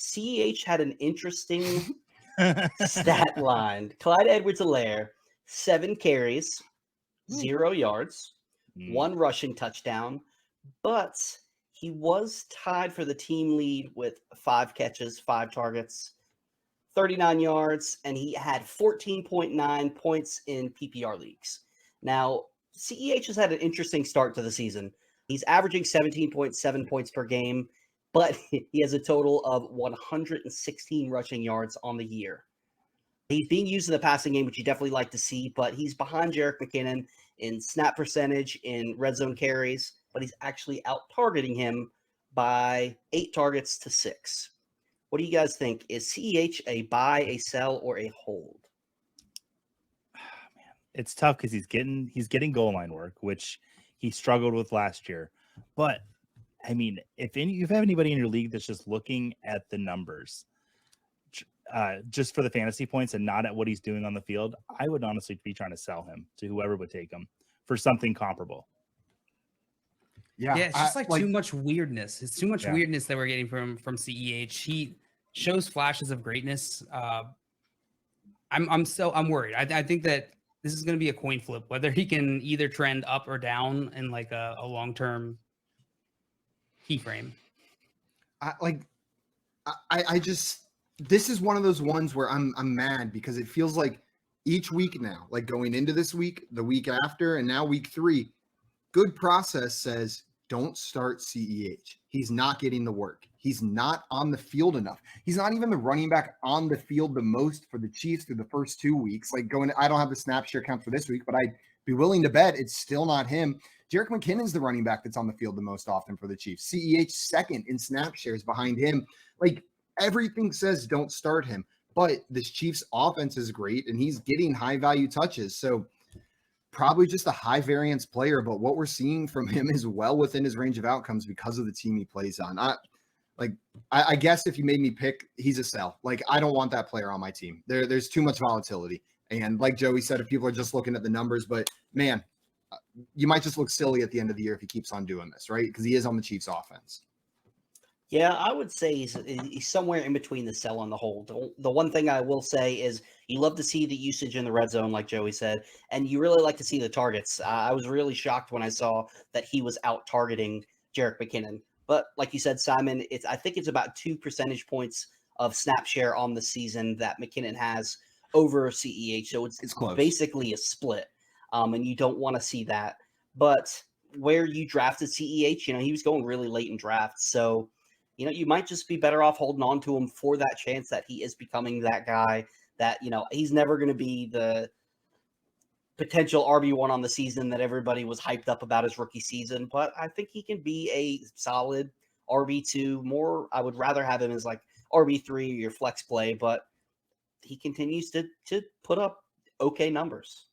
CEH had an interesting stat line. Clyde Edwards-Helaire, 7 carries, 0 yards, 1 rushing touchdown, but he was tied for the team lead with 5 catches, 5 targets, 39 yards, and he had 14.9 points in PPR leagues. Now, CEH has had an interesting start to the season. He's averaging 17.7 points per game, but he has a total of 116 rushing yards on the year. He's being used in the passing game, which you definitely like to see, but he's behind Jerrick McKinnon in snap percentage, in red zone carries, but he's actually out-targeting him by 8 targets to 6. What do you guys think? Is CEH a buy, a sell, or a hold? Man, it's tough because he's getting goal line work, which he struggled with last year. But I mean, if you have anybody in your league that's just looking at the numbers, just for the fantasy points and not at what he's doing on the field, I would honestly be trying to sell him to whoever would take him for something comparable. Yeah, it's just like too much weirdness. It's too much weirdness that we're getting from CEH. He shows flashes of greatness. I'm worried. I think that this is going to be a coin flip, whether he can either trend up or down in like a long-term keyframe. I just, this is one of those ones where I'm mad because it feels like each week now, like going into this week, the week after, and now week 3, good process says don't start CEH. He's not getting the work. He's not on the field enough. He's not even the running back on the field the most for the Chiefs through the first 2 weeks. Like I don't have the snap share count for this week, but I'd be willing to bet it's still not him. Jerrick McKinnon's the running back that's on the field the most often for the Chiefs. CEH second in snap shares behind him. Like everything says don't start him, but this Chiefs offense is great and he's getting high value touches. So probably just a high variance player, but what we're seeing from him is well within his range of outcomes because of the team he plays on. I guess if you made me pick, he's a sell. Like, I don't want that player on my team. There's too much volatility. And like Joey said, if people are just looking at the numbers, but man, you might just look silly at the end of the year if he keeps on doing this, right? Because he is on the Chiefs offense. Yeah, I would say he's somewhere in between the sell and the hold. The one thing I will say is you love to see the usage in the red zone, like Joey said, and you really like to see the targets. I was really shocked when I saw that he was out targeting Jerrick McKinnon. But like you said, Simon, I think it's about 2 percentage points of snap share on the season that McKinnon has over CEH. So it's close. Basically a split, and you don't want to see that. But where you drafted CEH, he was going really late in drafts. So you might just be better off holding on to him for that chance that he is becoming that guy that, he's never going to be the potential RB1 on the season that everybody was hyped up about his rookie season. But I think he can be a solid RB2 more. I would rather have him as like RB3 or your flex play, but he continues to put up okay numbers.